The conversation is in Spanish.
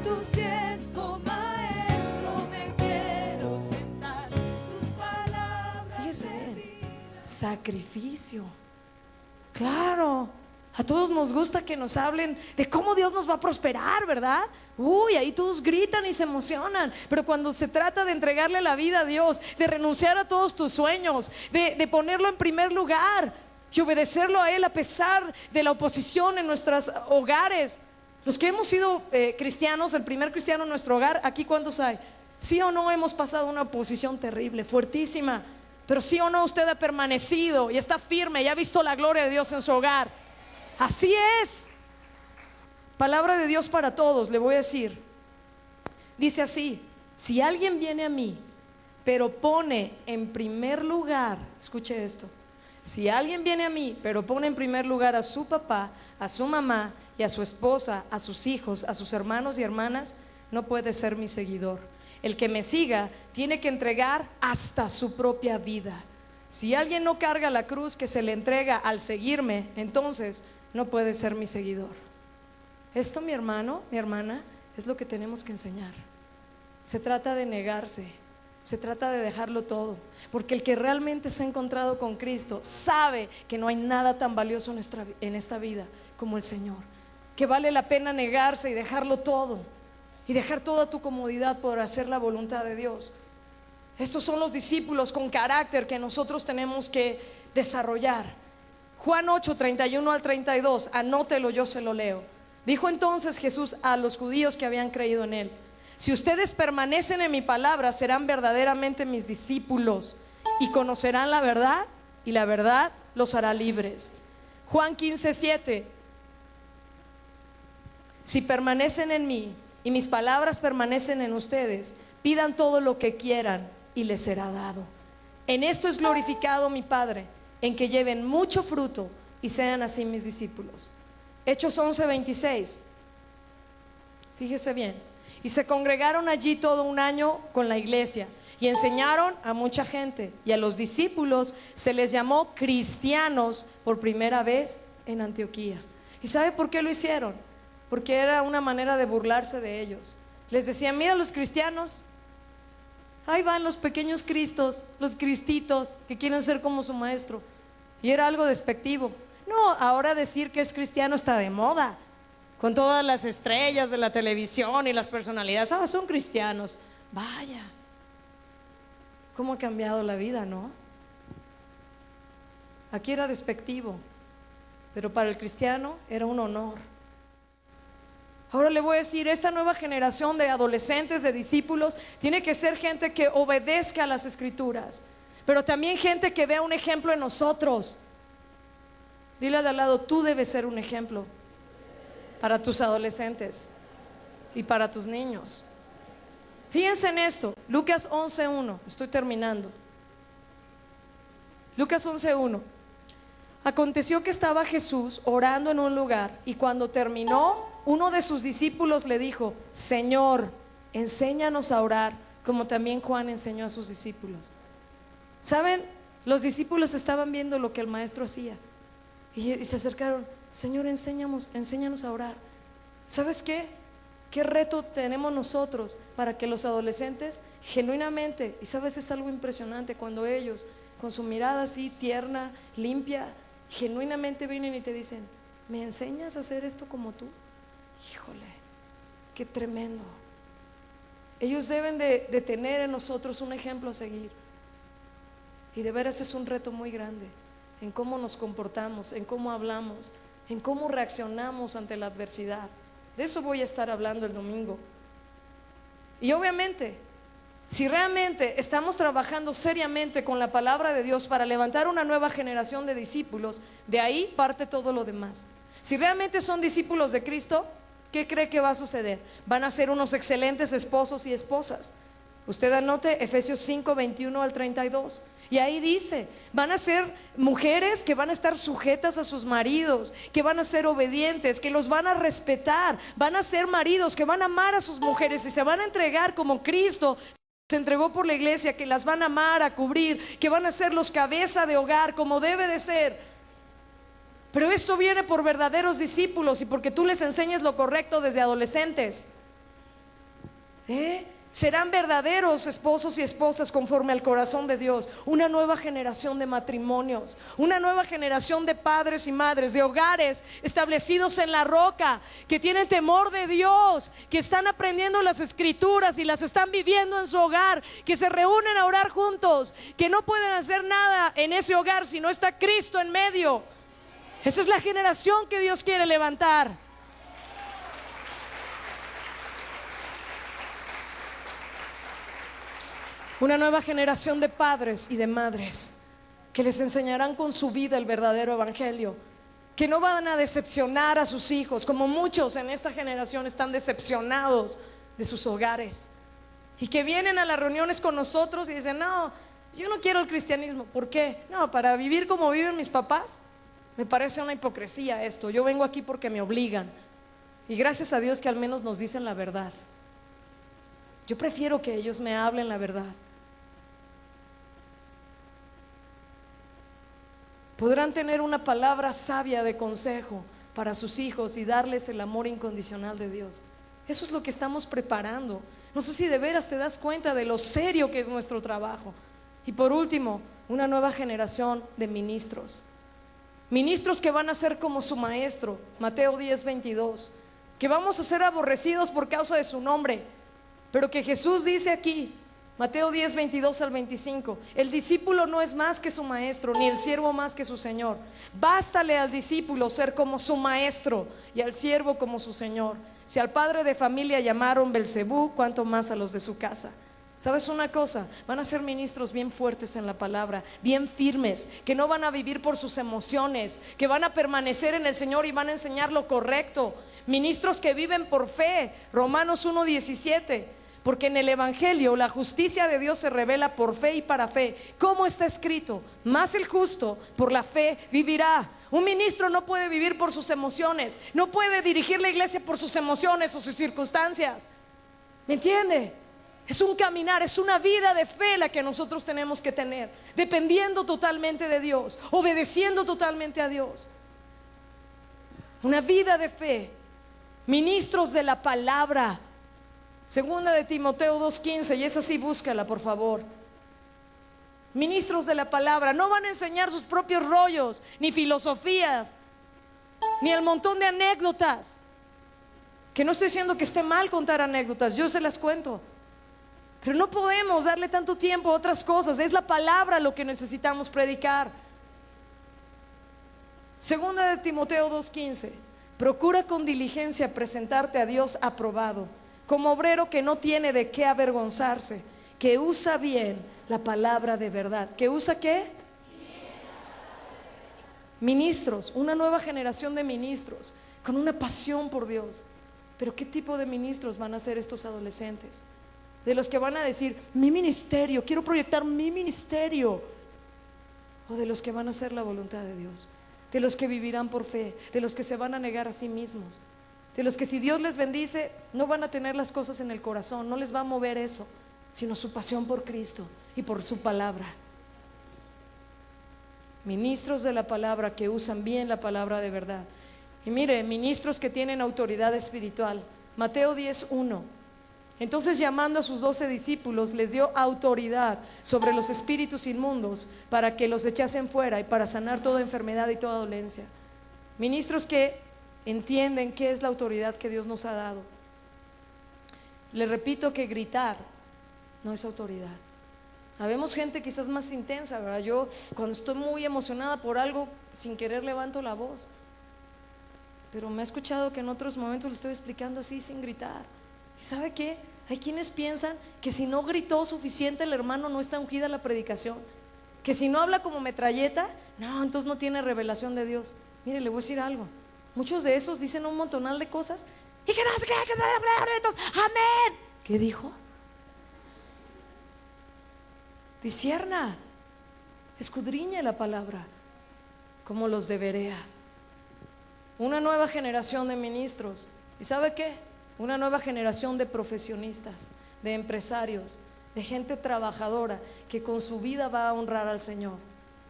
tus pies, oh maestro, me quiero sentar. Tus palabras. Fíjese bien, sacrificio. Claro, a todos nos gusta que nos hablen de cómo Dios nos va a prosperar, ¿verdad? Uy, ahí todos gritan y se emocionan. Pero cuando se trata de entregarle la vida a Dios, de renunciar a todos tus sueños, de ponerlo en primer lugar y obedecerlo a Él a pesar de la oposición en nuestros hogares. Los que hemos sido cristianos, el primer cristiano en nuestro hogar, ¿aquí cuántos hay? ¿Sí o no hemos pasado una oposición terrible, fuertísima? Pero sí o no usted ha permanecido y está firme y ha visto la gloria de Dios en su hogar. Así es. Palabra de Dios para todos, le voy a decir. Dice así: si alguien viene a mí, pero pone en primer lugar, escuche esto, si alguien viene a mí, pero pone en primer lugar a su papá, a su mamá y a su esposa, a sus hijos, a sus hermanos y hermanas, no puede ser mi seguidor. El que me siga tiene que entregar hasta su propia vida. Si alguien no carga la cruz que se le entrega al seguirme, entonces no puede ser mi seguidor. Esto, mi hermano, mi hermana, es lo que tenemos que enseñar. Se trata de negarse, se trata de dejarlo todo, porque el que realmente se ha encontrado con Cristo sabe que no hay nada tan valioso en esta vida como el Señor, que vale la pena negarse y dejarlo todo, y dejar toda tu comodidad por hacer la voluntad de Dios. Estos son los discípulos con carácter que nosotros tenemos que desarrollar. Juan 8, 31 al 32, anótelo, yo se lo leo. Dijo entonces Jesús a los judíos que habían creído en Él: si ustedes permanecen en mi palabra, serán verdaderamente mis discípulos y conocerán la verdad, y la verdad los hará libres. Juan 15, 7: si permanecen en mí y mis palabras permanecen en ustedes, pidan todo lo que quieran y les será dado. En esto es glorificado mi Padre, en que lleven mucho fruto y sean así mis discípulos. Hechos 11, 26. Fíjese bien: y se congregaron allí todo un año con la iglesia y enseñaron a mucha gente, y a los discípulos se les llamó cristianos por primera vez en Antioquía. ¿Y sabe por qué lo hicieron? Porque era una manera de burlarse de ellos. Les decían: mira los cristianos, ahí van los pequeños cristos, los cristitos que quieren ser como su maestro. Y era algo despectivo. No, ahora decir que es cristiano está de moda, con todas las estrellas de la televisión y las personalidades. Son cristianos. Vaya, cómo ha cambiado la vida, ¿no? Aquí era despectivo, pero para el cristiano era un honor. Ahora le voy a decir, esta nueva generación de adolescentes, de discípulos, tiene que ser gente que obedezca a las escrituras, pero también gente que vea un ejemplo en nosotros. Dile de al lado: tú debes ser un ejemplo para tus adolescentes y para tus niños. Fíjense en esto, Lucas 11:1, estoy terminando. Lucas 11:1. Aconteció que estaba Jesús orando en un lugar, y cuando terminó, uno de sus discípulos le dijo: Señor, enséñanos a orar, como también Juan enseñó a sus discípulos. ¿Saben? Los discípulos estaban viendo lo que el maestro hacía y se acercaron: Señor, enséñanos a orar. ¿Sabes qué? ¿Qué reto tenemos nosotros para que los adolescentes genuinamente, y sabes, es algo impresionante cuando ellos, con su mirada así tierna, limpia, genuinamente vienen y te dicen: ¿me enseñas a hacer esto como tú? Híjole, qué tremendo. Ellos deben de tener en nosotros un ejemplo a seguir. Y de veras es un reto muy grande en cómo nos comportamos, en cómo hablamos, en cómo reaccionamos ante la adversidad. De eso voy a estar hablando el domingo. Y obviamente, si realmente estamos trabajando seriamente con la palabra de Dios para levantar una nueva generación de discípulos, de ahí parte todo lo demás. Si realmente son discípulos de Cristo, ¿qué cree que va a suceder? Van a ser unos excelentes esposos y esposas. Usted anote Efesios 5, 21 al 32. Y ahí dice: van a ser mujeres que van a estar sujetas a sus maridos, que van a ser obedientes, que los van a respetar. Van a ser maridos que van a amar a sus mujeres y se van a entregar como Cristo se entregó por la iglesia, que las van a amar, a cubrir, que van a ser los cabeza de hogar como debe de ser. Pero esto viene por verdaderos discípulos y porque tú les enseñes lo correcto desde adolescentes. Serán verdaderos esposos y esposas conforme al corazón de Dios. Una nueva generación de matrimonios, una nueva generación de padres y madres, de hogares establecidos en la roca, que tienen temor de Dios, que están aprendiendo las escrituras y las están viviendo en su hogar, que se reúnen a orar juntos, que no pueden hacer nada en ese hogar si no está Cristo en medio. Esa es la generación que Dios quiere levantar. Una nueva generación de padres y de madres que les enseñarán con su vida el verdadero evangelio, que no van a decepcionar a sus hijos, como muchos en esta generación están decepcionados de sus hogares, y que vienen a las reuniones con nosotros y dicen: no, yo no quiero el cristianismo. ¿Por qué? No, para vivir como viven mis papás. Me parece una hipocresía esto. Yo vengo aquí porque me obligan, y gracias a Dios que al menos nos dicen la verdad. Yo prefiero que ellos me hablen la verdad. Podrán tener una palabra sabia de consejo para sus hijos y darles el amor incondicional de Dios. Eso es lo que estamos preparando. No sé si de veras te das cuenta de lo serio que es nuestro trabajo. Y por último, una nueva generación de ministros. Ministros que van a ser como su maestro, Mateo 10:22, que vamos a ser aborrecidos por causa de su nombre, pero que Jesús dice aquí, Mateo 10:22 al 25: el discípulo no es más que su maestro, ni el siervo más que su señor. Bástale al discípulo ser como su maestro y al siervo como su señor. Si al padre de familia llamaron Belcebú, cuánto más a los de su casa. ¿Sabes una cosa? Van a ser ministros bien fuertes en la palabra, bien firmes, que no van a vivir por sus emociones, que van a permanecer en el Señor y van a enseñar lo correcto. Ministros que viven por fe, Romanos 1:17. Porque en el evangelio la justicia de Dios se revela por fe y para fe. ¿Cómo está escrito? Más el justo por la fe vivirá. Un ministro no puede vivir por sus emociones, no puede dirigir la iglesia por sus emociones o sus circunstancias. ¿Me entiende? Es un caminar, es una vida de fe la que nosotros tenemos que tener, dependiendo totalmente de Dios, obedeciendo totalmente a Dios. Una vida de fe. Ministros de la palabra. Segunda de Timoteo 2:15, y esa sí, búscala por favor. Ministros de la palabra no van a enseñar sus propios rollos, ni filosofías, ni el montón de anécdotas. Que no estoy diciendo que esté mal contar anécdotas, yo se las cuento, pero no podemos darle tanto tiempo a otras cosas. Es la palabra lo que necesitamos predicar. Segunda de Timoteo 2:15: procura con diligencia presentarte a Dios aprobado, como obrero que no tiene de qué avergonzarse, que usa bien la palabra de verdad. ¿Que usa qué? Ministros, una nueva generación de ministros con una pasión por Dios. Pero ¿qué tipo de ministros van a ser estos adolescentes? De los que van a decir: mi ministerio, quiero proyectar mi ministerio. O de los que van a hacer la voluntad de Dios, de los que vivirán por fe, de los que se van a negar a sí mismos, de los que si Dios les bendice no van a tener las cosas en el corazón, no les va a mover eso, sino su pasión por Cristo y por su palabra. Ministros de la palabra que usan bien la palabra de verdad. Y mire, ministros que tienen autoridad espiritual. Mateo 10:1: entonces, llamando a sus 12 discípulos, les dio autoridad sobre los espíritus inmundos para que los echasen fuera y para sanar toda enfermedad y toda dolencia. Ministros que entienden qué es la autoridad que Dios nos ha dado. Les repito que gritar no es autoridad. Habemos gente quizás más intensa, ¿verdad? Yo cuando estoy muy emocionada por algo, sin querer levanto la voz. Pero me ha escuchado que en otros momentos lo estoy explicando así, sin gritar. ¿Y sabe qué? Hay quienes piensan que si no gritó suficiente el hermano no está ungida la predicación, que si no habla como metralleta, no, entonces no tiene revelación de Dios. Mire, le voy a decir algo. Muchos de esos dicen un montonal de cosas y que no sé qué, amén. ¿Qué dijo? Discierna, escudriñe la palabra como los de Berea. Una nueva generación de ministros. ¿Y sabe qué? Una nueva generación de profesionistas, de empresarios, de gente trabajadora que con su vida va a honrar al Señor.